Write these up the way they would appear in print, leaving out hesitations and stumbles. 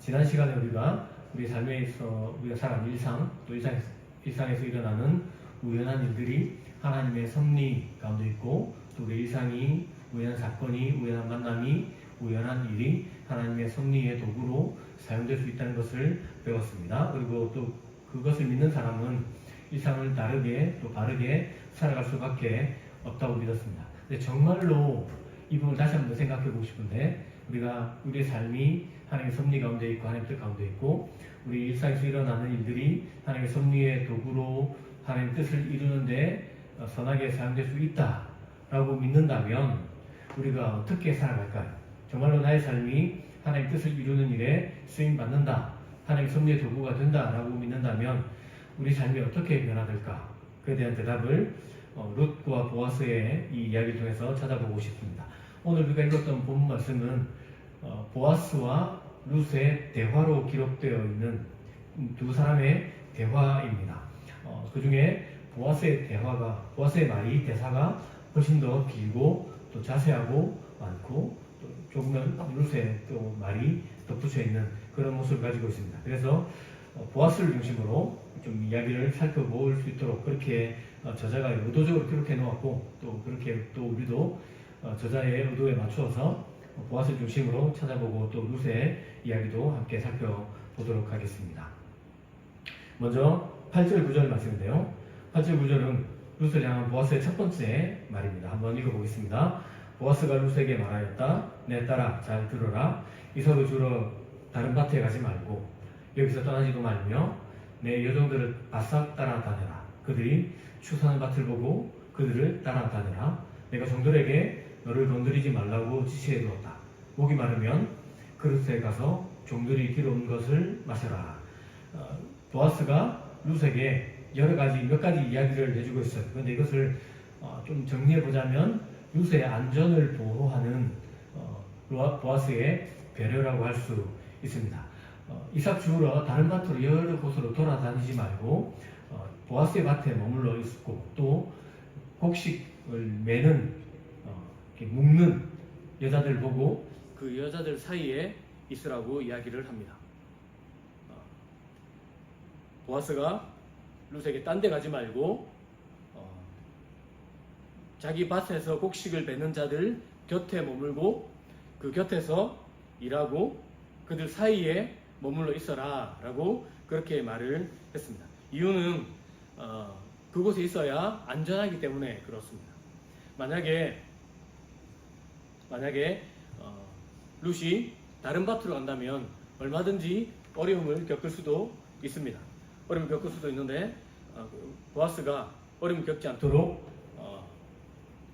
지난 시간에 우리가 우리 삶에 있어 우리가 살아가는 일상, 또 일상에서 일어나는 우연한 일들이 하나님의 섭리 가운데 있고, 또 우리 일상이 우연한 사건이, 우연한 만남이, 우연한 일이 하나님의 섭리의 도구로 사용될 수 있다는 것을 배웠습니다. 그리고 또 그것을 믿는 사람은 일상을 다르게 또 바르게 살아갈 수밖에 없다고 믿었습니다. 근데 정말로 이 부분을 다시 한번 생각해 보고 싶은데, 우리가 우리의 삶이 하나님의 섭리 가운데 있고 하나님의 뜻 가운데 있고, 우리 일상에서 일어나는 일들이 하나님의 섭리의 도구로 하나님의 뜻을 이루는데 선하게 사용될 수 있다라고 믿는다면 우리가 어떻게 살아갈까요? 정말로 나의 삶이 하나님의 뜻을 이루는 일에 쓰임받는다, 하나님의 섭리의 도구가 된다라고 믿는다면 우리 삶이 어떻게 변화될까? 그에 대한 대답을 룻과 보아스의 이 이야기를 통해서 찾아보고 싶습니다. 오늘 우리가 읽었던 본문 말씀은 보아스와 룻의 대화로 기록되어 있는 두 사람의 대화입니다. 그 중에 보아스의 말이, 대사가 훨씬 더 길고 또 자세하고 많고, 또 조금은 룻의 또 말이 덧붙여 있는 그런 모습을 가지고 있습니다. 그래서 보아스를 중심으로 좀 이야기를 살펴볼 수 있도록 그렇게 저자가 의도적으로 기록해 놓았고, 또 그렇게 또 우리도 저자의 의도에 맞추어서 보아스를 중심으로 찾아보고 또 룻의 이야기도 함께 살펴보도록 하겠습니다. 먼저 8절 9절 말씀인데요. 8절 9절은 룻을 향한 보아스의 첫 번째 말입니다. 한번 읽어보겠습니다. 보아스가 룻에게 말하였다. 내 딸아, 잘 들어라. 이삭을 주러 다른 밭에 가지 말고 여기서 떠나지도 말며 내 여종들을 바싹 따라다녀라. 그들이 추수하는 밭을 보고 그들을 따라다녀라. 내가 종들에게 너를 건드리지 말라고 지시해두었다. 목이 마르면 그릇에 가서 종들이 길어온 것을 마셔라. 보아스가 룻에게 몇 가지 이야기를 해주고 있어요. 그런데 이것을 좀 정리해보자면 룻의 안전을 보호하는 보아스의 배려라고 할 수 있습니다. 이삭 주우러 다른 밭으로 여러 곳으로 돌아다니지 말고 보아스의 밭에 머물러 있고, 또 곡식을 매는 묶는 여자들 보고 그 여자들 사이에 있으라고 이야기를 합니다. 보아스가 룻에게 딴 데 가지 말고 자기 밭에서 곡식을 맺는 자들 곁에 머물고 그 곁에서 일하고 그들 사이에 머물러 있어라 라고 그렇게 말을 했습니다. 이유는 그곳에 있어야 안전하기 때문에 그렇습니다. 만약에 룻이 다른 밭으로 간다면 얼마든지 어려움을 겪을 수도 있습니다. 어려움을 겪을 수도 있는데 보아스가 어려움을 겪지 않도록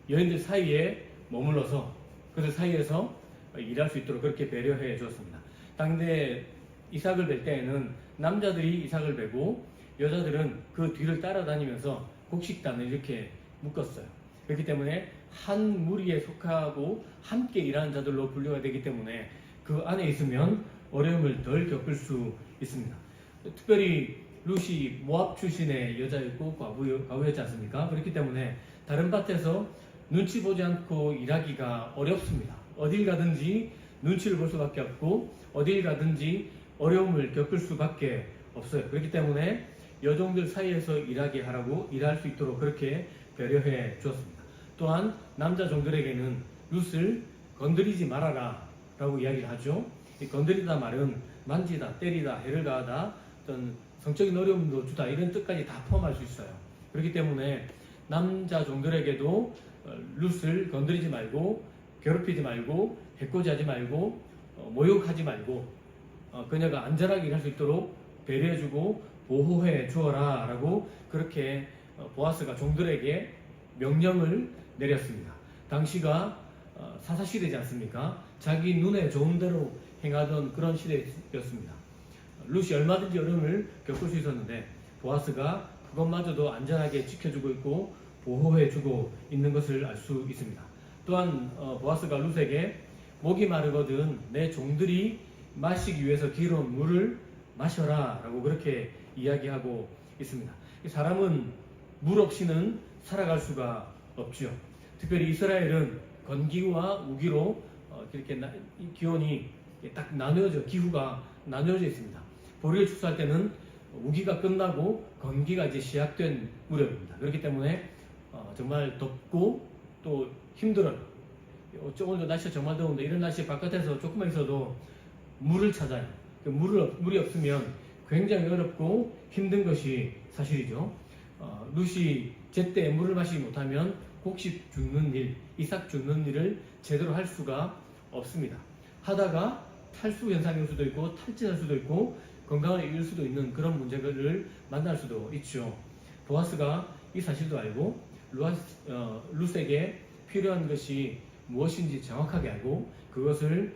여인들 사이에 머물러서 그들 사이에서 일할 수 있도록 그렇게 배려해 주었습니다. 당대 이삭을 뵐 때에는 남자들이 이삭을 베고 여자들은 그 뒤를 따라다니면서 곡식단을 이렇게 묶었어요. 그렇기 때문에 한 무리에 속하고 함께 일하는 자들로 분류가 되기 때문에 그 안에 있으면 어려움을 덜 겪을 수 있습니다. 특별히 룻이 모압 출신의 여자였고 과부였지 않습니까? 그렇기 때문에 다른 밭에서 눈치 보지 않고 일하기가 어렵습니다. 어딜 가든지 눈치를 볼 수밖에 없고 어딜 가든지 어려움을 겪을 수밖에 없어요. 그렇기 때문에 여종들 사이에서 일할 수 있도록 그렇게 배려해 주었습니다. 또한 남자 종들에게는 룻을 건드리지 말아라 라고 이야기를 하죠. 이 건드리다 말은 만지다, 때리다, 해를 가하다, 어떤 성적인 어려움도 주다, 이런 뜻까지 다 포함할 수 있어요. 그렇기 때문에 남자 종들에게도 룻을 건드리지 말고 괴롭히지 말고 해코지하지 말고 모욕하지 말고 그녀가 안전하게 일할 수 있도록 배려해주고 보호해 주어라 라고 그렇게 보아스가 종들에게 명령을 내렸습니다. 당시가 사사시대지 않습니까? 자기 눈에 좋은 대로 행하던 그런 시대였습니다. 룻이 얼마든지 어려움을 겪을 수 있었는데 보아스가 그것마저도 안전하게 지켜주고 있고 보호해주고 있는 것을 알 수 있습니다. 또한 보아스가 룻에게 목이 마르거든 내 종들이 마시기 위해서 길어온 물을 마셔라 라고 그렇게 이야기하고 있습니다. 사람은 물 없이는 살아갈 수가 없죠. 특별히 이스라엘은 건기와 우기로 이렇게 기온이 딱 나누어져 기후가 나누어져 있습니다. 보리를 추수할 때는 우기가 끝나고 건기가 이제 시작된 무렵입니다. 그렇기 때문에 정말 덥고 또 힘들어요. 오늘도 날씨가 정말 더운데 이런 날씨에 바깥에서 조금만 있어도 물을 찾아요. 물이 없으면 굉장히 어렵고 힘든 것이 사실이죠. 룻이 제때 물을 마시지 못하면 곡식 죽는 일, 이삭 죽는 일을 제대로 할 수가 없습니다. 하다가 탈수 현상일 수도 있고 탈진할 수도 있고 건강을 잃을 수도 있는 그런 문제를 만날 수도 있죠. 보아스가 이 사실도 알고 룻에게 필요한 것이 무엇인지 정확하게 알고 그것을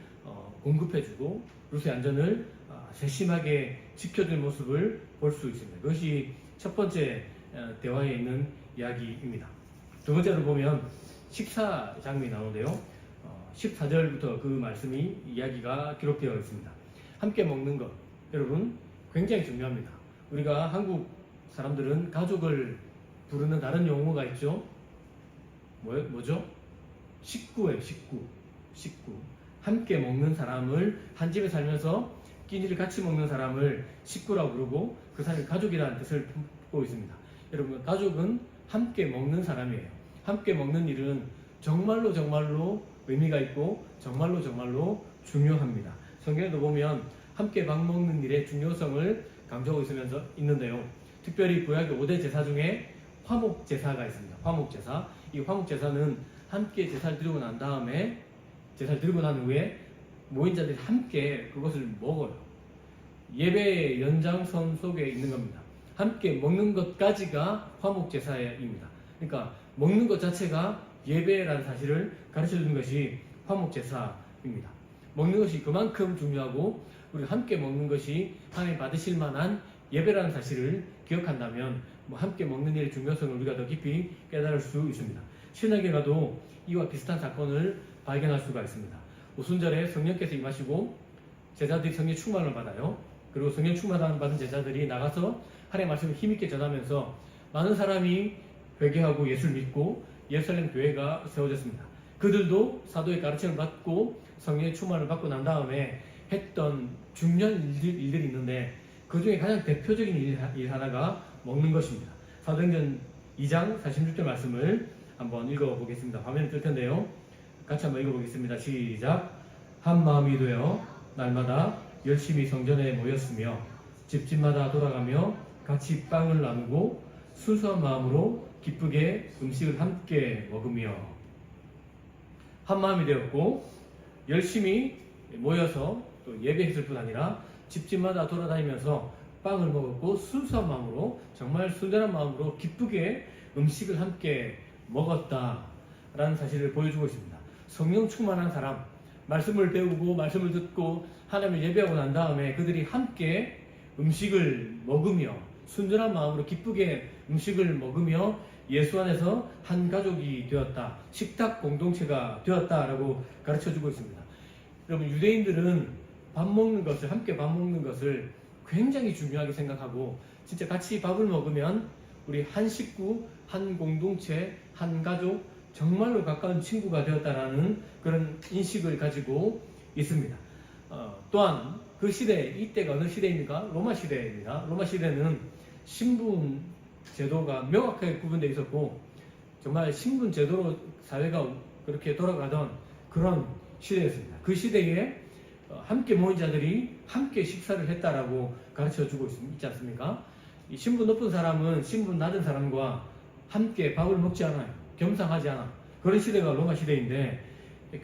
공급해주고 룻의 안전을 세심하게 지켜줄 모습을 볼 수 있습니다. 그것이 첫 번째 대화에 있는 이야기입니다. 두 번째로 보면 식사 장면이 나오는데요. 14절부터 그 말씀이 이야기가 기록되어 있습니다. 함께 먹는 것, 여러분 굉장히 중요합니다. 우리가 한국 사람들은 가족을 부르는 다른 용어가 있죠. 뭐죠? 식구예요. 식구. 함께 먹는 사람을, 한 집에 살면서 끼니를 같이 먹는 사람을 식구라고 부르고 그 사람이 가족이라는 뜻을 품고 있습니다. 여러분, 가족은 함께 먹는 사람이에요. 함께 먹는 일은 정말로 의미가 있고 정말로 중요합니다. 성경에도 보면 함께 밥 먹는 일의 중요성을 강조하고 있는데요. 특별히 구약의 5대 제사 중에 화목제사가 있습니다. 화목제사. 이 화목제사는 함께 제사를 드리고 난 다음에, 제사를 드리고 난 후에 모인 자들이 함께 그것을 먹어요. 예배의 연장선 속에 있는 겁니다. 함께 먹는 것까지가 화목제사입니다. 그러니까 먹는 것 자체가 예배라는 사실을 가르쳐주는 것이 화목제사입니다. 먹는 것이 그만큼 중요하고 우리가 함께 먹는 것이 하나님 받으실 만한 예배라는 사실을 기억한다면 함께 먹는 일의 중요성을 우리가 더 깊이 깨달을 수 있습니다. 신약에 가도 이와 비슷한 사건을 발견할 수가 있습니다. 오순절에 성령께서 임하시고 제자들이 성령 충만을 받아요. 그리고 성령 충만을 받은 제자들이 나가서 하나님의 말씀을 힘있게 전하면서 많은 사람이 회개하고 예수를 믿고 예루살렘 교회가 세워졌습니다. 그들도 사도의 가르침을 받고 성령의 충만을 받고 난 다음에 했던 중요한 일들이 있는데 그 중에 가장 대표적인 일 하나가 먹는 것입니다. 사도행전 2장 46절 말씀을 한번 읽어보겠습니다. 화면에 뜰 텐데요. 같이 한번 읽어보겠습니다. 시작. 한 마음이 되어 날마다 열심히 성전에 모였으며 집집마다 돌아가며 같이 빵을 나누고 순수한 마음으로 기쁘게 음식을 함께 먹으며. 한 마음이 되었고 열심히 모여서 또 예배했을 뿐 아니라 집집마다 돌아다니면서 빵을 먹었고 순수한 마음으로, 정말 순전한 마음으로 기쁘게 음식을 함께 먹었다라는 사실을 보여주고 있습니다. 성령 충만한 사람, 말씀을 배우고 말씀을 듣고 하나님을 예배하고 난 다음에 그들이 함께 음식을 먹으며 순전한 마음으로 기쁘게 음식을 먹으며 예수 안에서 한 가족이 되었다, 식탁 공동체가 되었다라고 가르쳐주고 있습니다. 여러분, 유대인들은 밥 먹는 것을, 함께 밥 먹는 것을 굉장히 중요하게 생각하고 진짜 같이 밥을 먹으면 우리 한 식구, 한 공동체, 한 가족, 정말로 가까운 친구가 되었다라는 그런 인식을 가지고 있습니다. 또한 그 시대, 이때가 어느 시대입니까? 로마 시대입니다. 로마 시대는 신분 제도가 명확하게 구분되어 있었고 정말 신분 제도로 사회가 그렇게 돌아가던 그런 시대였습니다. 그 시대에 함께 모인 자들이 함께 식사를 했다라고 가르쳐주고 있지 않습니까? 이 신분 높은 사람은 신분 낮은 사람과 함께 밥을 먹지 않아요. 겸상하지 않아. 그런 시대가 로마 시대인데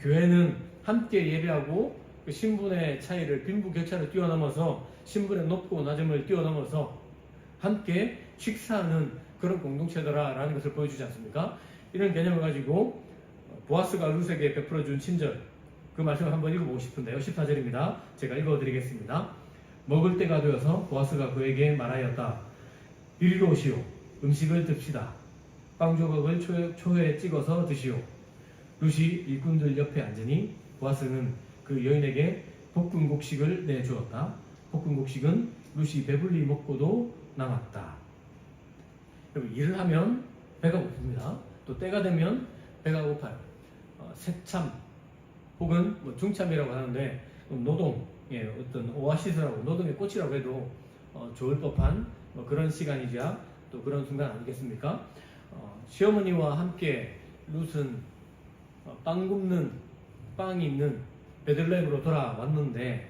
교회는 함께 예배하고 그 신분의 차이를, 빈부격차를 뛰어넘어서 신분의 높고 낮음을 뛰어넘어서 함께 식사하는 그런 공동체더라라는 것을 보여주지 않습니까? 이런 개념을 가지고 보아스가 룻에게 베풀어준 친절, 그 말씀을 한번 읽어보고 싶은데요. 14절입니다. 제가 읽어드리겠습니다. 먹을 때가 되어서 보아스가 그에게 말하였다. 이리로 오시오. 음식을 듭시다. 빵 조각을 초회에 찍어서 드시오. 룻이 일꾼들 옆에 앉으니 보아스는 그 여인에게 볶은 곡식을 내주었다. 볶은 곡식은 룻이 배불리 먹고도 남았다. 여러분, 일을 하면 배가 고픕니다. 또 때가 되면 배가 고파요. 새참 혹은 중참이라고 하는데 노동의 어떤 오아시스라고, 노동의 꽃이라고 해도 좋을 법한 그런 시간이자 또 그런 순간 아니겠습니까? 시어머니와 함께 룻은 빵이 있는 베들레헴으로 돌아왔는데,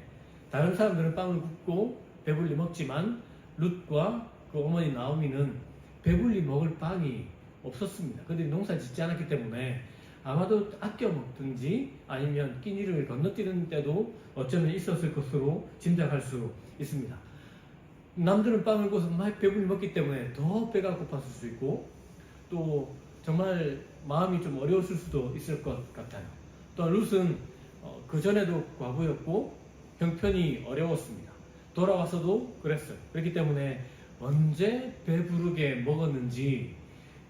다른 사람들은 빵을 굽고 배불리 먹지만 룻과 그 어머니 나오미는 배불리 먹을 빵이 없었습니다. 그들이 농사 짓지 않았기 때문에 아마도 아껴 먹든지 아니면 끼니를 건너뛰는 때도 어쩌면 있었을 것으로 짐작할 수 있습니다. 남들은 빵을 구워서 막 배불리 먹기 때문에 더 배가 고팠을 수 있고, 또 정말 마음이 좀 어려웠을 수도 있을 것 같아요. 또 룻은 그 전에도 과부였고 형편이 어려웠습니다. 돌아와서도 그랬어요. 그렇기 때문에 언제 배부르게 먹었는지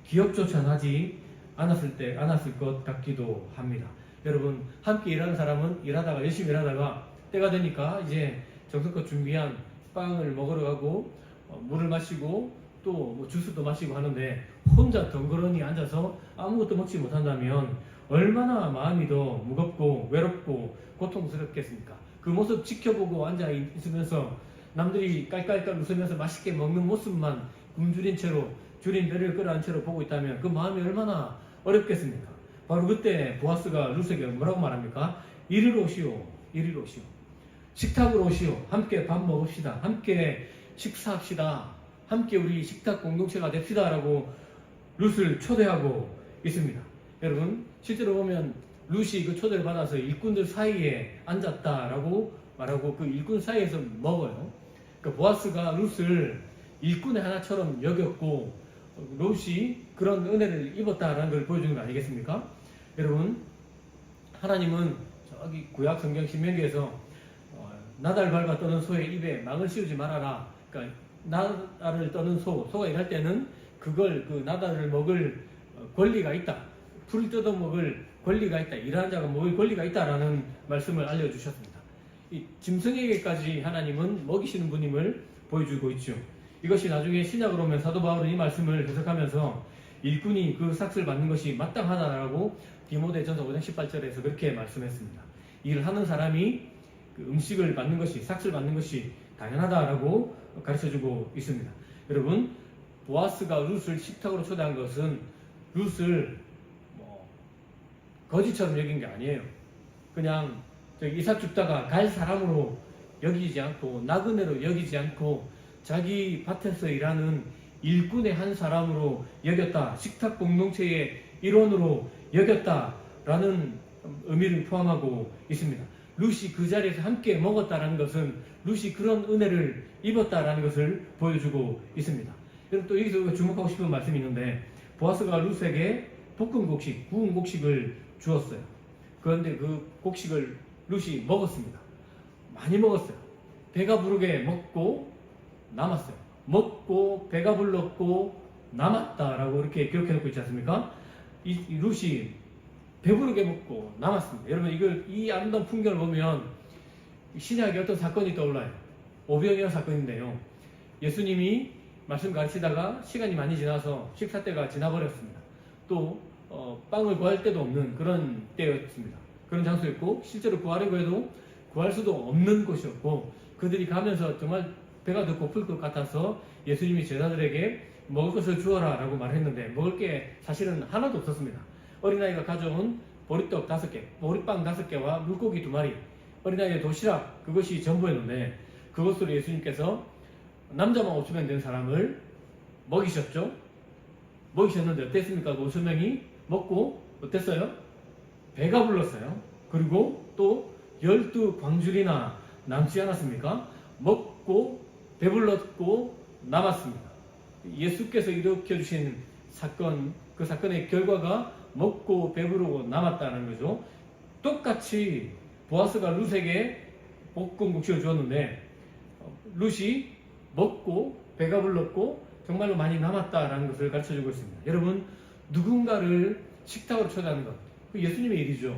기억조차 나지 않았을 것 같기도 합니다. 여러분, 함께 일하는 사람은 열심히 일하다가 때가 되니까 이제 정성껏 준비한 빵을 먹으러 가고 물을 마시고 또 뭐 주스도 마시고 하는데, 혼자 덩그러니 앉아서 아무것도 먹지 못한다면 얼마나 마음이 더 무겁고 외롭고 고통스럽겠습니까? 그 모습 지켜보고 앉아 있으면서 남들이 깔깔깔 웃으면서 맛있게 먹는 모습만 굶주린 채로, 줄인 배를 끌어안 채로 보고 있다면 그 마음이 얼마나 어렵겠습니까? 바로 그때 보아스가 룻에게 뭐라고 말합니까? 이리로 오시오, 이리로 오시오. 식탁으로 오시오. 함께 밥 먹읍시다. 함께 식사합시다. 함께 우리 식탁 공동체가 됩시다. 라고 룻을 초대하고 있습니다. 여러분, 실제로 보면 룻이 그 초대를 받아서 일꾼들 사이에 앉았다라고 말하고 그 일꾼 사이에서 먹어요. 그러니까 보아스가 룻을 일꾼의 하나처럼 여겼고 룻이 그런 은혜를 입었다라는 걸 보여주는 거 아니겠습니까? 여러분, 하나님은 저기 구약 성경 신명기에서 나달 밟아 떠는 소의 입에 망을 씌우지 말아라. 그러니까 나달을 떠는 소가 일할 때는 그걸, 그 나달을 먹을 권리가 있다. 풀 뜯어 먹을 권리가 있다. 일하는 자가 먹을 권리가 있다라는 말씀을 알려주셨습니다. 이 짐승에게까지 하나님은 먹이시는 분임을 보여주고 있죠. 이것이 나중에 신약으로 오면 사도 바울은 이 말씀을 해석하면서 일꾼이 그 삭을 받는 것이 마땅하다라고 디모데전서 5장 18절에서 그렇게 말씀했습니다. 일하는 사람이 그 음식을 받는 것이, 삭을 받는 것이 당연하다라고 가르쳐주고 있습니다. 여러분, 보아스가 룻을 식탁으로 초대한 것은 룻을 거지처럼 여긴 게 아니에요. 그냥 이삭 줍다가 갈 사람으로 여기지 않고, 나그네로 여기지 않고 자기 밭에서 일하는 일꾼의 한 사람으로 여겼다. 식탁 공동체의 일원으로 여겼다라는 의미를 포함하고 있습니다. 룻이 그 자리에서 함께 먹었다라는 것은 룻이 그런 은혜를 입었다라는 것을 보여주고 있습니다. 여러분, 또 여기서 주목하고 싶은 말씀이 있는데, 보아스가 룻에게 볶은 곡식, 구운 곡식을 주었어요. 그런데 그 곡식을 룻이 먹었습니다. 많이 먹었어요. 배가 부르게 먹고 남았어요. 먹고 배가 불렀고 남았다라고 이렇게 기록해 놓고 있지 않습니까? 이 룻이 배부르게 먹고 남았습니다. 여러분, 이 아름다운 풍경을 보면 신약에 어떤 사건이 떠올라요. 오병이어 사건인데요. 예수님이 말씀 가르치다가 시간이 많이 지나서 식사 때가 지나버렸습니다. 또 빵을 구할 데도 없는 그런 때였습니다. 그런 장소였고, 실제로 구하려고 해도 구할 수도 없는 곳이었고, 그들이 가면서 정말 배가 더 고플 것 같아서 예수님이 제자들에게 먹을 것을 주어라 라고 말했는데, 먹을 게 사실은 하나도 없었습니다. 어린아이가 가져온 보리떡 5개, 보리빵 5개와 물고기 2마리, 어린아이의 도시락, 그것이 전부였는데, 그것으로 예수님께서 남자만 5,000명 된 사람을 먹이셨죠. 먹이셨는데 어땠습니까? 그 5,000명이 먹고 어땠어요? 배가 불렀어요. 그리고 또 12광줄이나 남지 않았습니까? 먹고 배불렀고 남았습니다. 예수께서 일으켜주신 사건, 그 사건의 결과가 먹고 배부르고 남았다는 거죠. 똑같이 보아스가 룻에게 볶은 곡식을 주었는데 룻이 먹고 배가 불렀고 정말로 많이 남았다라는 것을 가르쳐주고 있습니다. 여러분, 누군가를 식탁으로 초대하는 것, 그 예수님의 일이죠.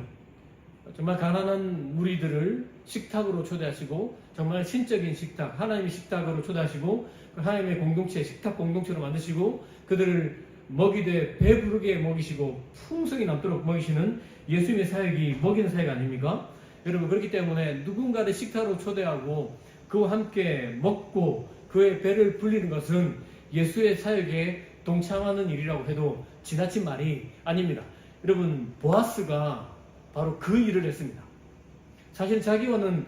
정말 가난한 무리들을 식탁으로 초대하시고, 정말 신적인 식탁, 하나님의 식탁으로 초대하시고, 하나님의 공동체, 식탁 공동체로 만드시고, 그들을 먹이되 배부르게 먹이시고 풍성이 남도록 먹이시는 예수님의 사역이 먹이는 사역 아닙니까? 여러분, 그렇기 때문에 누군가를 식탁으로 초대하고 그와 함께 먹고 그의 배를 불리는 것은 예수의 사역에 동참하는 일이라고 해도 지나친 말이 아닙니다. 여러분, 보아스가 바로 그 일을 했습니다. 사실 자기와는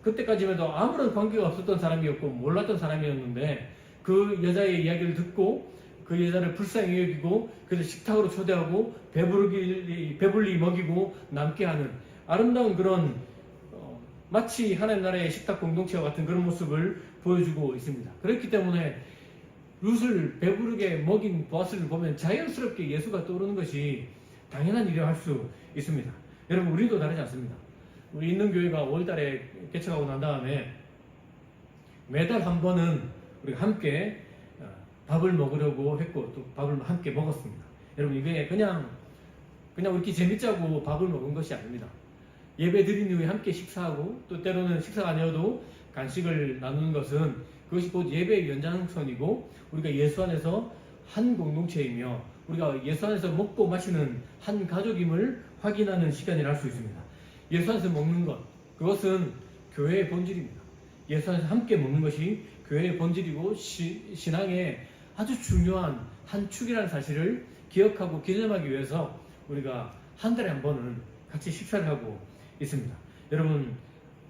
그때까지만 해도 아무런 관계가 없었던 사람이었고 몰랐던 사람이었는데 그 여자의 이야기를 듣고 그 여자를 불쌍히 여기고 그래서 식탁으로 초대하고 배불리 먹이고 남게 하는 아름다운 그런 마치 하나님 나라의 식탁 공동체와 같은 그런 모습을 보여주고 있습니다. 그렇기 때문에 룻을 배부르게 먹인 보아스를 보면 자연스럽게 예수가 떠오르는 것이 당연한 일이라고 할 수 있습니다. 여러분, 우리도 다르지 않습니다. 우리 있는 교회가 5월달에 개척하고 난 다음에 매달 한 번은 우리가 함께 밥을 먹으려고 했고 또 밥을 함께 먹었습니다. 여러분, 이게 그냥 이렇게 재밌자고 밥을 먹은 것이 아닙니다. 예배 드린 이후에 함께 식사하고 또 때로는 식사가 아니어도 간식을 나누는 것은 그것이 곧 예배의 연장선이고 우리가 예수 안에서 한 공동체이며 우리가 예수 안에서 먹고 마시는 한 가족임을 확인하는 시간이라 할 수 있습니다. 예수 안에서 먹는 것, 그것은 교회의 본질입니다. 예수 안에서 함께 먹는 것이 교회의 본질이고 신앙의 아주 중요한 한 축이라는 사실을 기억하고 기념하기 위해서 우리가 한 달에 한 번은 같이 식사를 하고 있습니다. 여러분,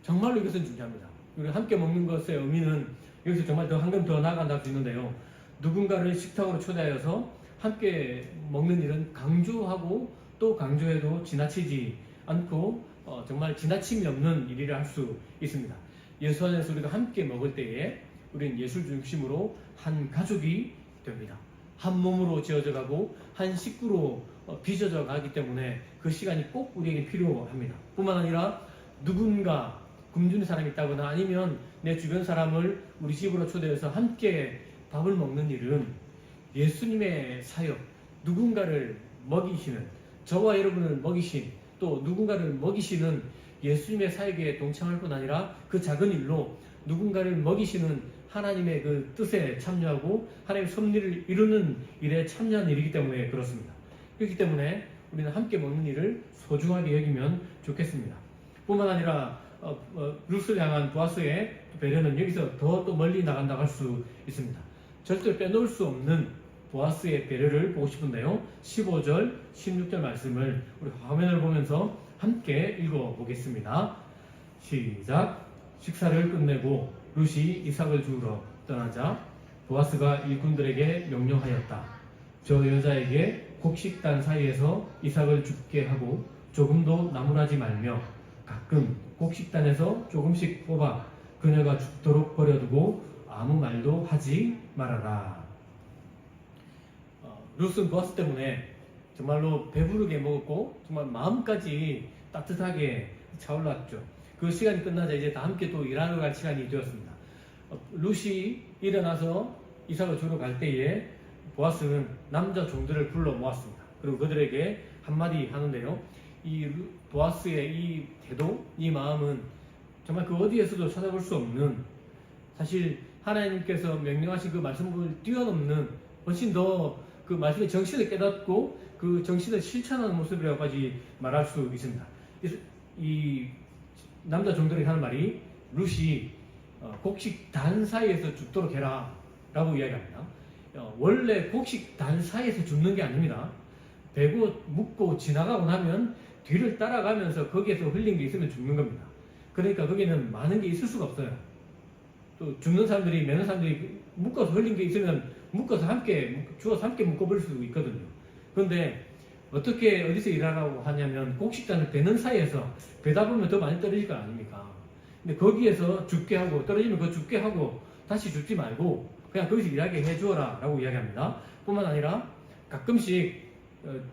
정말로 이것은 중요합니다. 우리가 함께 먹는 것의 의미는 여기서 정말 한 걸음 더 나아간다 할 수 있는데요. 누군가를 식탁으로 초대하여서 함께 먹는 일은 강조하고 또 강조해도 지나치지 않고 정말 지나침이 없는 일이라 할 수 있습니다. 예수 안에서 우리가 함께 먹을 때에 우리는 예수 중심으로 한 가족이 됩니다. 한 몸으로 지어져 가고 한 식구로 빚어져 가기 때문에 그 시간이 꼭 우리에게 필요합니다. 뿐만 아니라 누군가 굶주린 사람이 있다거나 아니면 내 주변 사람을 우리 집으로 초대해서 함께 밥을 먹는 일은 예수님의 사역, 누군가를 먹이시는, 저와 여러분을 먹이신, 또 누군가를 먹이시는 예수님의 사역에 동참할 뿐 아니라 그 작은 일로 누군가를 먹이시는 하나님의 그 뜻에 참여하고 하나님의 섭리를 이루는 일에 참여하는 일이기 때문에 그렇습니다. 그렇기 때문에 우리는 함께 먹는 일을 소중하게 여기면 좋겠습니다. 뿐만 아니라 룻을 향한 보아스의 배려는 여기서 더 또 멀리 나간다고 할 수 있습니다. 절대 빼놓을 수 없는 보아스의 배려를 보고 싶은데요. 15절, 16절 말씀을 우리 화면을 보면서 함께 읽어보겠습니다. 시작. 식사를 끝내고 룻이 이삭을 주우러 떠나자 보아스가 일꾼들에게 명령하였다. 저 여자에게 곡식단 사이에서 이삭을 죽게 하고 조금도 나무라지 말며 가끔 곡식단에서 조금씩 뽑아 그녀가 죽도록 버려두고 아무 말도 하지 말아라. 룻은 보아스 때문에 정말로 배부르게 먹었고 정말 마음까지 따뜻하게 차올랐죠. 그 시간이 끝나자 이제 다 함께 또 일하러 갈 시간이 되었습니다. 룻이 일어나서 이삭을 주러 갈 때에 보아스는 남자 종들을 불러 모았습니다. 그리고 그들에게 한마디 하는데요. 이 보아스의 이 태도, 이 마음은 정말 그 어디에서도 찾아볼 수 없는, 사실 하나님께서 명령하신 그 말씀을 뛰어넘는 훨씬 더 그 말씀의 정신을 깨닫고 그 정신을 실천하는 모습이라고까지 말할 수 있습니다. 이 남자 종들이 하는 말이 룻이 곡식단 사이에서 죽도록 해라 라고 이야기합니다. 원래 곡식단 사이에서 죽는 게 아닙니다. 베고 묻고 지나가고 나면 뒤를 따라가면서 거기에서 흘린 게 있으면 죽는 겁니다. 그러니까 거기는 많은 게 있을 수가 없어요. 또 죽는 사람들이, 매는 사람들이 묶어서 흘린 게 있으면 묶어서 함께, 주워서 함께 묶어버릴 수도 있거든요. 그런데 어떻게 어디서 일하라고 하냐면 곡식단을 베는 사이에서 베다 보면 더 많이 떨어질 거 아닙니까? 근데 거기에서 죽게 하고, 떨어지면 그거 죽게 하고 다시 죽지 말고 그냥 거기서 일하게 해주어라 라고 이야기합니다. 뿐만 아니라 가끔씩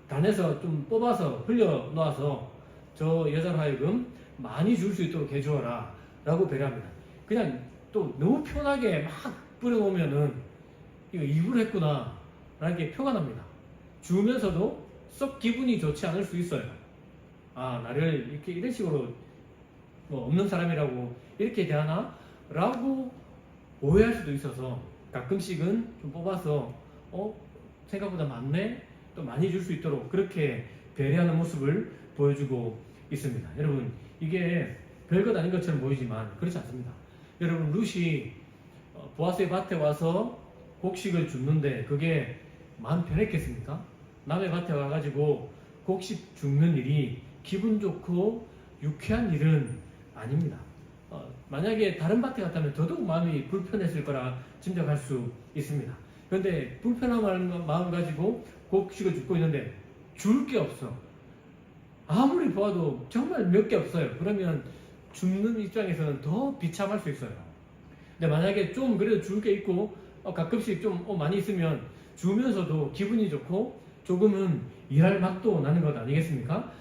단에서 좀 뽑아서 흘려 놓아서 저 여자로 하여금 많이 줄 수 있도록 해주어라 라고 배려합니다. 그냥 또 너무 편하게 막 뿌려놓으면은 이거 일부러 했구나 라는 게 표가 납니다. 주면서도 썩 기분이 좋지 않을 수 있어요. 아, 나를 이렇게 이런 식으로 뭐 없는 사람이라고 이렇게 대하나? 라고 오해할 수도 있어서 가끔씩은 좀 뽑아서 생각보다 많네? 또 많이 줄 수 있도록 그렇게 배려하는 모습을 보여주고 있습니다. 여러분, 이게 별것 아닌 것처럼 보이지만 그렇지 않습니다. 여러분, 룻이 보아스의 밭에 와서 곡식을 줍는데 그게 마음 편했겠습니까? 남의 밭에 와가지고 곡식 줍는 일이 기분 좋고 유쾌한 일은 아닙니다. 만약에 다른 밭에 갔다면 더더욱 마음이 불편했을 거라 짐작할 수 있습니다. 그런데 불편한 마음 가지고 곡식을 줍고 있는데 줄 게 없어. 아무리 보아도 정말 몇 개 없어요. 그러면 줍는 입장에서는 더 비참할 수 있어요. 근데 만약에 좀 그래도 줄 게 있고 가끔씩 좀 많이 있으면 주면서도 기분이 좋고 조금은 일할 맛도 나는 것 아니겠습니까?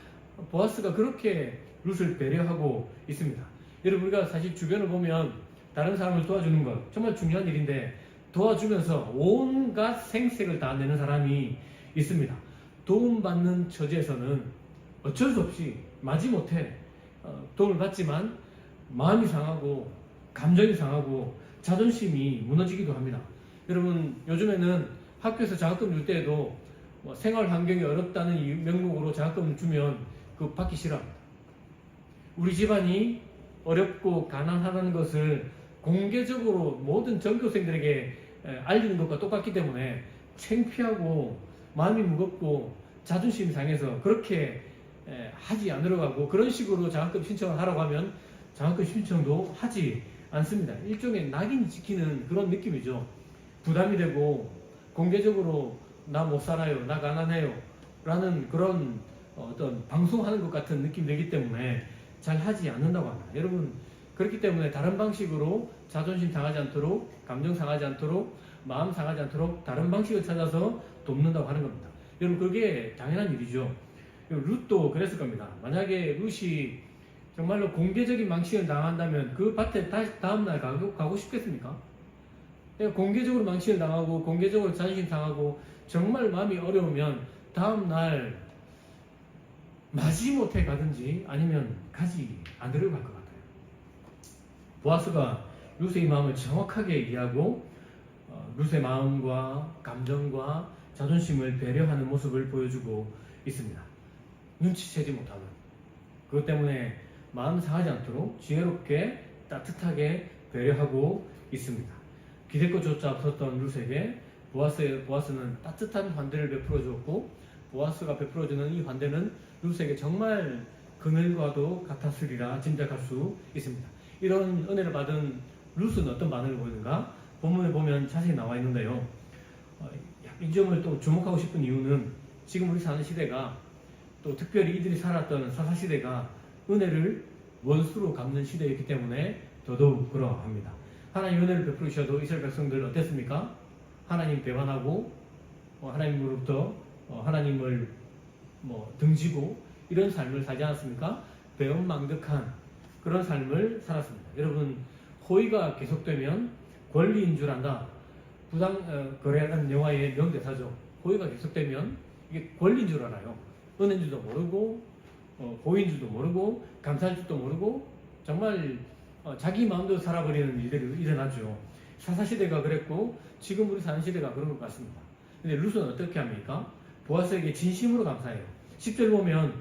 보아스가 그렇게 룻을 배려하고 있습니다. 여러분, 우리가 사실 주변을 보면 다른 사람을 도와주는 것 정말 중요한 일인데 도와주면서 온갖 생색을 다 내는 사람이 있습니다. 도움받는 처지에서는 어쩔 수 없이 마지못해 도움을 받지만 마음이 상하고 감정이 상하고 자존심이 무너지기도 합니다. 여러분, 요즘에는 학교에서 장학금 줄 때에도 생활 환경이 어렵다는 명목으로 장학금을 주면 그거 받기 싫어합니다. 우리 집안이 어렵고 가난하다는 것을 공개적으로 모든 전교생들에게 알리는 것과 똑같기 때문에 창피하고 마음이 무겁고 자존심이 상해서 그렇게 하지 않으려고 하고, 그런 식으로 장학금 신청을 하라고 하면 장학금 신청도 하지 않습니다. 일종의 낙인 지키는 그런 느낌이죠. 부담이 되고 공개적으로 나 못 살아요, 나 가난해요 라는 그런 어떤 방송하는 것 같은 느낌이 들기 때문에 잘 하지 않는다고 합니다. 여러분, 그렇기 때문에 다른 방식으로 자존심 상하지 않도록, 감정 상하지 않도록, 마음 상하지 않도록 다른 방식을 찾아서 돕는다고 하는 겁니다. 여러분, 그게 당연한 일이죠. 룻도 그랬을 겁니다. 만약에 룻이 정말로 공개적인 망신을 당한다면 그 밭에 다시 다음날 가고 싶겠습니까? 공개적으로 망신을 당하고 공개적으로 자존심 상하고 정말 마음이 어려우면 다음날 마지못해 가든지 아니면 가지 않으려고 할 것 같아요. 보아스가 룻의 마음을 정확하게 이해하고 룻의 마음과 감정과 자존심을 배려하는 모습을 보여주고 있습니다. 눈치채지 못하는 그것 때문에 마음 상하지 않도록 지혜롭게 따뜻하게 배려하고 있습니다. 기대것조차 없었던 룻에게 보아스는 따뜻한 환대를 베풀어 주었고, 보아스가 베풀어주는 이 환대는 룻에게 정말 그늘과도 같았으리라 짐작할 수 있습니다. 이런 은혜를 받은 룻은 어떤 반응을 보이는가? 본문에 보면 자세히 나와 있는데요. 이 점을 또 주목하고 싶은 이유는 지금 우리 사는 시대가, 또 특별히 이들이 살았던 사사시대가 은혜를 원수로 갚는 시대이기 때문에 더더욱 그러합니다. 하나님 은혜를 베풀으셔도 이스라엘 백성들 어땠습니까? 하나님 배반하고 하나님으로부터 하나님을 등지고 이런 삶을 살지 않았습니까? 배은망덕한 그런 삶을 살았습니다. 여러분, 호의가 계속되면 권리인 줄 안다. 부당거래라는 영화의 명대사죠. 호의가 계속되면 이게 권리인 줄 알아요. 은혜인 줄도 모르고 호의인 줄도 모르고 감사할 줄도 모르고 정말 자기 마음대로 살아버리는 일들이 일어나죠. 사사시대가 그랬고 지금 우리 사는 시대가 그런 것 같습니다. 근데 룻은 어떻게 합니까? 보아스에게 진심으로 감사해요. 10절 보면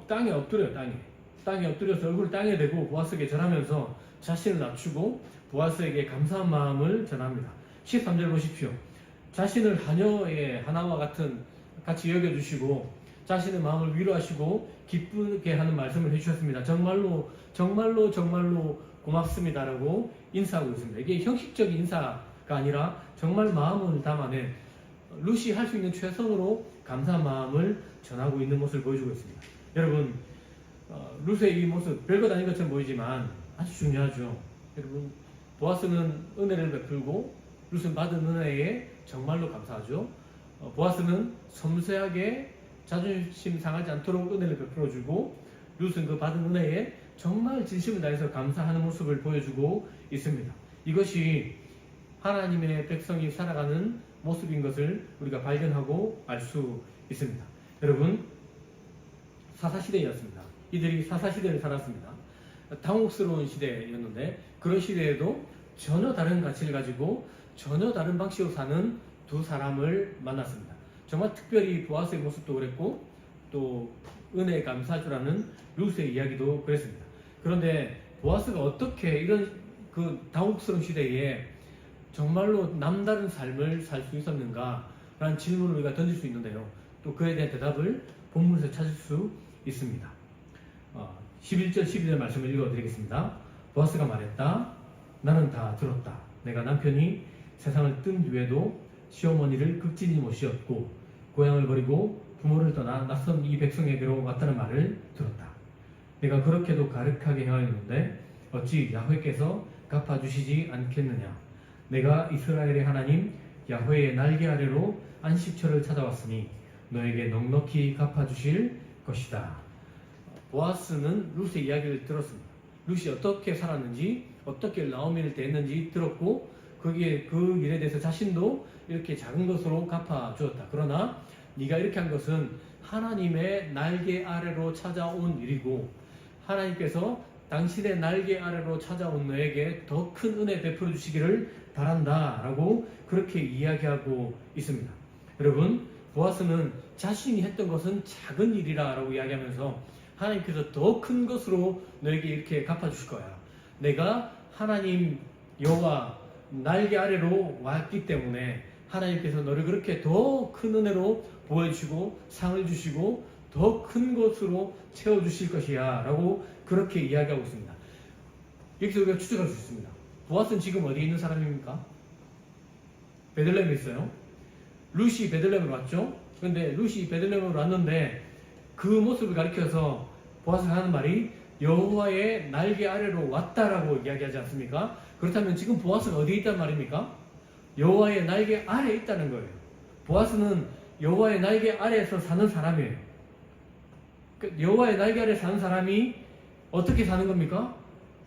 땅에 엎드려요. 땅에 엎드려서 얼굴을 땅에 대고 보아스에게 절하면서 자신을 낮추고 보아스에게 감사한 마음을 전합니다. 13절 보십시오. 자신을 하녀의 하나와 같이 여겨주시고 자신의 마음을 위로하시고 기쁘게 하는 말씀을 해주셨습니다. 정말로 고맙습니다라고 인사하고 있습니다. 이게 형식적인 인사가 아니라 정말 마음을 담아낸, 룻이 할 수 있는 최선으로 감사한 마음을 전하고 있는 모습을 보여주고 있습니다. 여러분, 룻의 이 모습 별것 아닌 것처럼 보이지만 아주 중요하죠. 여러분, 보아스는 은혜를 베풀고 룻은 받은 은혜에 정말로 감사하죠. 보아스는 섬세하게 자존심 상하지 않도록 은혜를 베풀어주고 룻은 그 받은 은혜에 정말 진심을 다해서 감사하는 모습을 보여주고 있습니다. 이것이 하나님의 백성이 살아가는 모습인 것을 우리가 발견하고 알 수 있습니다. 여러분, 사사시대였습니다. 이들이 사사시대를 살았습니다. 당혹스러운 시대였는데 그런 시대에도 전혀 다른 가치를 가지고 전혀 다른 방식으로 사는 두 사람을 만났습니다. 정말 특별히 보아스의 모습도 그랬고 또 은혜 감사주라는 룻의 이야기도 그랬습니다. 그런데 보아스가 어떻게 이런 그 당혹스러운 시대에 정말로 남다른 삶을 살 수 있었는가라는 질문을 우리가 던질 수 있는데요. 또 그에 대한 대답을 본문에서 찾을 수 있습니다. 11절 12절 말씀을 읽어드리겠습니다. 보아스가 말했다. 나는 다 들었다. 내가 남편이 세상을 뜬 뒤에도 시어머니를 극진히 모시었고 고향을 버리고 부모를 떠나 낯선 이 백성에게로 왔다는 말을 들었다. 내가 그렇게도 가득하게 헤아렸는데 어찌 야훼께서 갚아주시지 않겠느냐. 내가 이스라엘의 하나님 야훼의 날개 아래로 안식처를 찾아왔으니 너에게 넉넉히 갚아주실 것이다. 보아스는 룻의 이야기를 들었습니다. 룻이 어떻게 살았는지, 어떻게 나오미를 대했는지 들었고 거기에 그 일에 대해서 자신도 이렇게 작은 것으로 갚아주었다. 그러나 네가 이렇게 한 것은 하나님의 날개 아래로 찾아온 일이고 하나님께서 당신의 날개 아래로 찾아온 너에게 더 큰 은혜 베풀어 주시기를 바란다 라고 그렇게 이야기하고 있습니다. 여러분, 보아스는 자신이 했던 것은 작은 일이라 라고 이야기하면서 하나님께서 더 큰 것으로 너에게 이렇게 갚아주실 거야. 내가 하나님 여호와 날개 아래로 왔기 때문에 하나님께서 너를 그렇게 더 큰 은혜로 보여주시고 상을 주시고 더 큰 것으로 채워주실 것이야 라고 그렇게 이야기하고 있습니다. 여기서 우리가 추측할 수 있습니다. 보아스는 지금 어디에 있는 사람입니까? 베들레헴에 있어요. 룻이 베들레헴으로 왔죠. 그런데 룻이 베들레헴으로 왔는데 그 모습을 가리켜서 보아스가 하는 말이 여호와의 날개 아래로 왔다라고 이야기하지 않습니까? 그렇다면 지금 보아스가 어디에 있단 말입니까? 여호와의 날개 아래에 있다는 거예요. 보아스는 여호와의 날개 아래에서 사는 사람이에요. 여호와의 날개 아래에 사는 사람이 어떻게 사는 겁니까?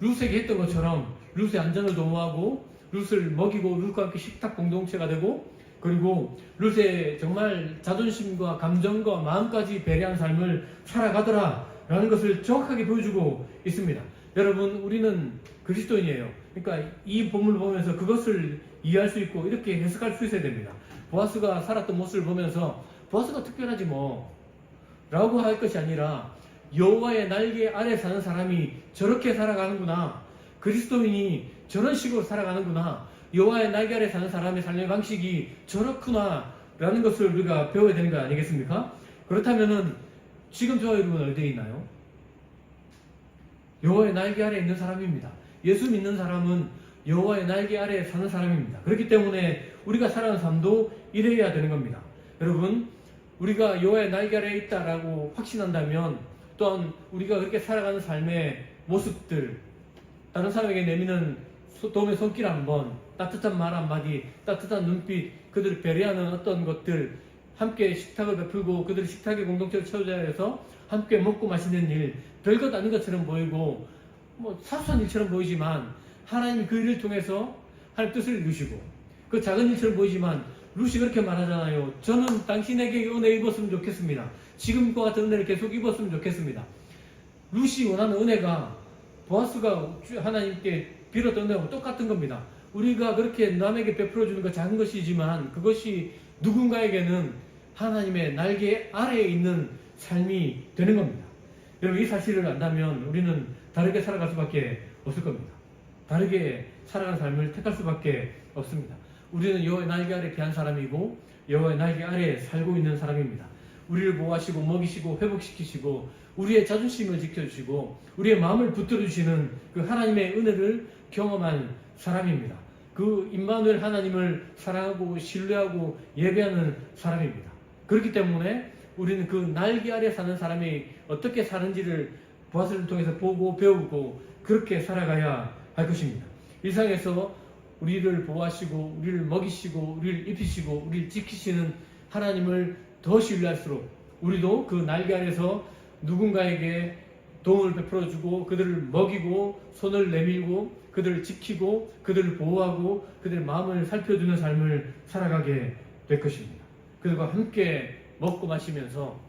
룻에게 했던 것처럼 룻의 안전을 도모하고 룻을 먹이고 룻과 함께 식탁 공동체가 되고 그리고 룻의 정말 자존심과 감정과 마음까지 배려한 삶을 살아가더라 라는 것을 정확하게 보여주고 있습니다. 여러분, 우리는 그리스도인이에요. 그러니까 이 본문을 보면서 그것을 이해할 수 있고 이렇게 해석할 수 있어야 됩니다. 보아스가 살았던 모습을 보면서 보아스가 특별하지 뭐 라고 할 것이 아니라 여호와의 날개 아래 사는 사람이 저렇게 살아가는구나. 그리스도인이 저런 식으로 살아가는구나. 여호와의 날개 아래 사는 사람의 삶의 방식이 저렇구나 라는 것을 우리가 배워야 되는 거 아니겠습니까? 그렇다면은 지금 저와 여러분은 어디에 있나요? 여호와의 날개 아래에 있는 사람입니다. 예수 믿는 사람은 여호와의 날개 아래에 사는 사람입니다. 그렇기 때문에 우리가 살아가는 삶도 이래야 되는 겁니다. 여러분, 우리가 여호와의 날개 아래에 있다라고 확신한다면 또한 우리가 그렇게 살아가는 삶의 모습들, 다른 사람에게 내미는 도움의 손길 한번, 따뜻한 말 한마디, 따뜻한 눈빛, 그들을 배려하는 어떤 것들, 함께 식탁을 베풀고 그들의 식탁의 공동체를 채우자 해서 함께 먹고 마시는 일, 별것 아닌 것처럼 보이고 사소한 일처럼 보이지만 하나님 그 일을 통해서 하나님 뜻을 이루시고 그 작은 일처럼 보이지만 룻이 그렇게 말하잖아요. 저는 당신에게 은혜 입었으면 좋겠습니다. 지금과 같은 은혜를 계속 입었으면 좋겠습니다. 룻이 원하는 은혜가 보아스가 하나님께 빌었던 은혜하고 똑같은 겁니다. 우리가 그렇게 남에게 베풀어주는 것 작은 것이지만 그것이 누군가에게는 하나님의 날개 아래에 있는 삶이 되는 겁니다. 여러분, 이 사실을 안다면 우리는 다르게 살아갈 수밖에 없을 겁니다. 다르게 살아가는 삶을 택할 수밖에 없습니다. 우리는 여호와의 날개 아래 귀한 사람이고 여호와의 날개 아래에 살고 있는 사람입니다. 우리를 보호하시고 먹이시고 회복시키시고 우리의 자존심을 지켜주시고 우리의 마음을 붙들어주시는 그 하나님의 은혜를 경험한 사람입니다. 그 임마누엘 하나님을 사랑하고 신뢰하고 예배하는 사람입니다. 그렇기 때문에 우리는 그 날개 아래 사는 사람이 어떻게 사는지를 보아스를 통해서 보고 배우고 그렇게 살아가야 할 것입니다. 일상에서 우리를 보호하시고 우리를 먹이시고 우리를 입히시고 우리를 지키시는 하나님을 더 신뢰할수록 우리도 그 날개 아래서 누군가에게 도움을 베풀어주고 그들을 먹이고 손을 내밀고 그들을 지키고 그들을 보호하고 그들의 마음을 살펴주는 삶을 살아가게 될 것입니다. 그들과 함께 먹고 마시면서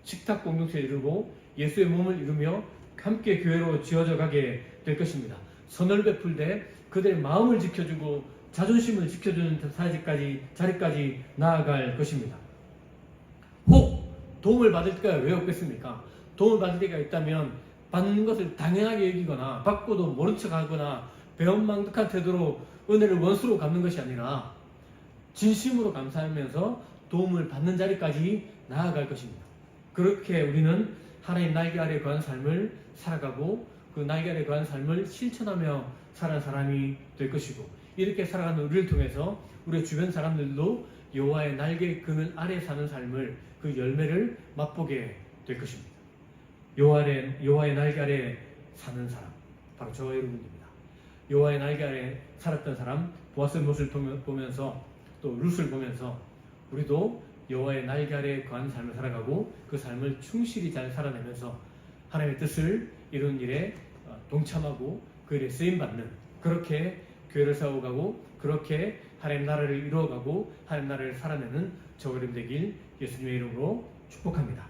식탁 공동체를 이루고 예수의 몸을 이루며 함께 교회로 지어져 가게 될 것입니다. 선을 베풀되 그들의 마음을 지켜주고 자존심을 지켜주는 자리까지 나아갈 것입니다. 혹 도움을 받을 때가 왜 없겠습니까? 도움을 받을 때가 있다면 받는 것을 당연하게 여기거나 받고도 모른 척하거나 배은망덕한 태도로 은혜를 원수로 갚는 것이 아니라 진심으로 감사하면서 도움을 받는 자리까지 나아갈 것입니다. 그렇게 우리는 하나님 날개 아래 거한 삶을 살아가고 그 날개 아래 거한 삶을 실천하며 살아가는 사람이 될 것이고, 이렇게 살아가는 우리를 통해서 우리 주변 사람들도 여호와의 날개 그늘 아래 사는 삶을, 그 열매를 맛보게 될 것입니다. 여호와의 날개 아래 사는 사람, 바로 저와 여러분입니다. 여호와의 날개 아래 살았던 사람, 보아스의 모습을 보면서 또 룻을 보면서 우리도 여호와의 날개 아래 거한 삶을 살아가고 그 삶을 충실히 잘 살아내면서 하나님의 뜻을 이루는 일에 동참하고 그 일에 쓰임받는, 그렇게 교회를 세워가고 그렇게 하나님 나라를 이루어가고 하나님 나라를 살아내는 저와 여러분 되길 예수님의 이름으로 축복합니다.